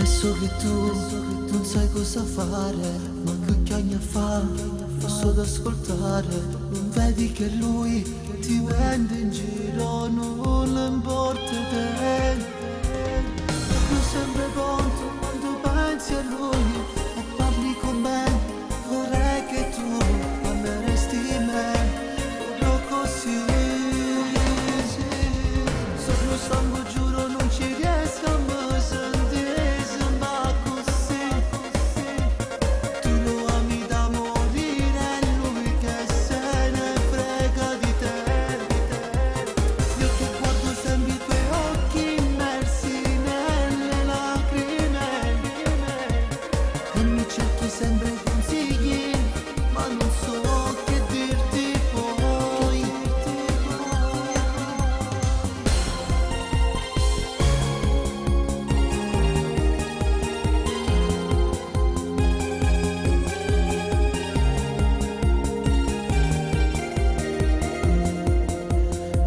Adesso che tu non sai cosa fare, ma che cagna fa, posso ad ascoltare, non vedi che lui ti prende in giro, non le importa te. Lui sempre pronto quando pensi a lui e parli con me, vorrei che tu ameresti me, proprio così. Sono stanco, giuro, non ci riesco a me sentire, sembra così. Tu lo ami da morire, è lui che se ne frega di te. Io che guardo sempre i tuoi occhi immersi nelle lacrime e mi cerchi sempre consigli, ma non so che dirti poi.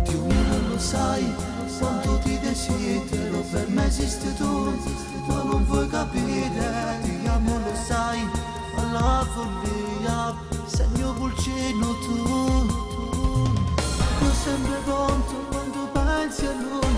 Dio mio, non lo sai quanto ti desidero, per me esiste tu, ma non vuoi capire. Ti amo, lo sai, alla follia, sei il mio pulcino tu. Sei sempre pronto quando pensi a lui